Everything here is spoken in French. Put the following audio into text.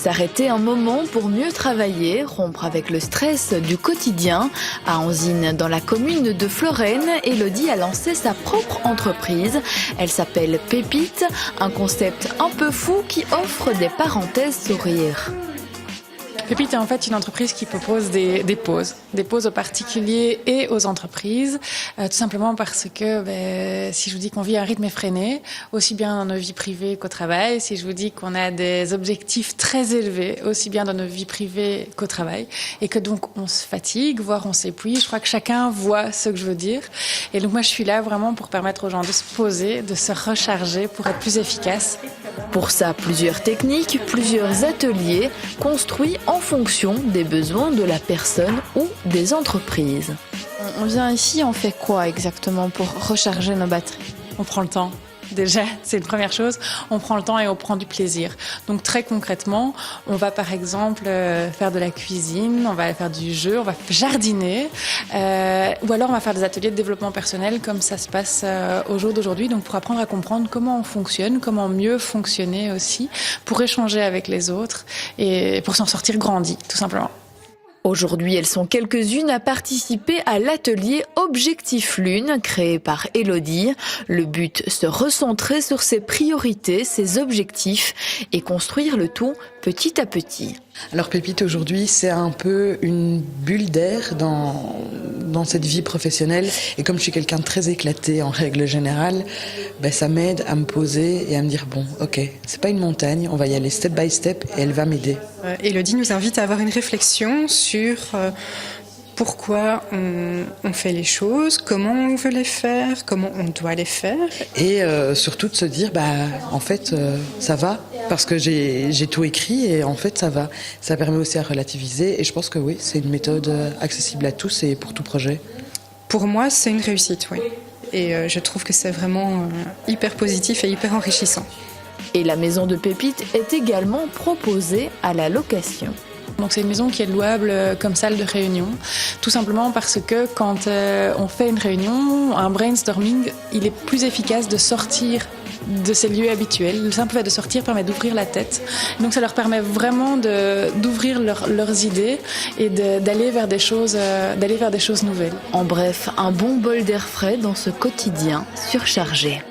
S'arrêter un moment pour mieux travailler, rompre avec le stress du quotidien. À Anzin, dans la commune de Florène, Elodie a lancé sa propre entreprise. Elle s'appelle Pépite, un concept un peu fou qui offre des parenthèses sourires. Pépite est en fait une entreprise qui propose des pauses aux particuliers et aux entreprises, tout simplement parce que si je vous dis qu'on vit à un rythme effréné, aussi bien dans nos vies privées qu'au travail, si je vous dis qu'on a des objectifs très élevés, aussi bien dans nos vies privées qu'au travail, et que donc on se fatigue, voire on s'épuise, je crois que chacun voit ce que je veux dire. Et donc moi je suis là vraiment pour permettre aux gens de se poser, de se recharger pour être plus efficaces. Pour ça, plusieurs techniques, plusieurs ateliers construits en fonction des besoins de la personne ou des entreprises. On vient ici, on fait quoi exactement pour recharger nos batteries? On prend le temps. Déjà, c'est une première chose, on prend le temps et on prend du plaisir. Donc très concrètement, on va par exemple faire de la cuisine, on va faire du jeu, on va jardiner, ou alors on va faire des ateliers de développement personnel comme ça se passe au jour d'aujourd'hui, donc pour apprendre à comprendre comment on fonctionne, comment mieux fonctionner aussi, pour échanger avec les autres et pour s'en sortir grandi, tout simplement. Aujourd'hui, elles sont quelques-unes à participer à l'atelier Objectif Lune, créé par Elodie. Le but, se recentrer sur ses priorités, ses objectifs et construire le tout petit à petit. Alors Pépite aujourd'hui c'est un peu une bulle d'air dans cette vie professionnelle et comme je suis quelqu'un de très éclaté en règle générale, ça m'aide à me poser et à me dire bon ok, c'est pas une montagne, on va y aller step by step et elle va m'aider. Elodie nous invite à avoir une réflexion sur pourquoi on fait les choses, comment on veut les faire, comment on doit les faire. Et surtout de se dire, en fait, ça va, parce que j'ai tout écrit et en fait, ça va. Ça permet aussi à relativiser et je pense que oui, c'est une méthode accessible à tous et pour tout projet. Pour moi, c'est une réussite, oui. Et je trouve que c'est vraiment hyper positif et hyper enrichissant. Et la maison de Pépite est également proposée à la location. Donc c'est une maison qui est louable comme salle de réunion, tout simplement parce que quand on fait une réunion, un brainstorming, il est plus efficace de sortir de ces lieux habituels. Le simple fait de sortir permet d'ouvrir la tête. Donc ça leur permet vraiment d'ouvrir leurs idées et d'aller vers des choses nouvelles. En bref, un bon bol d'air frais dans ce quotidien surchargé.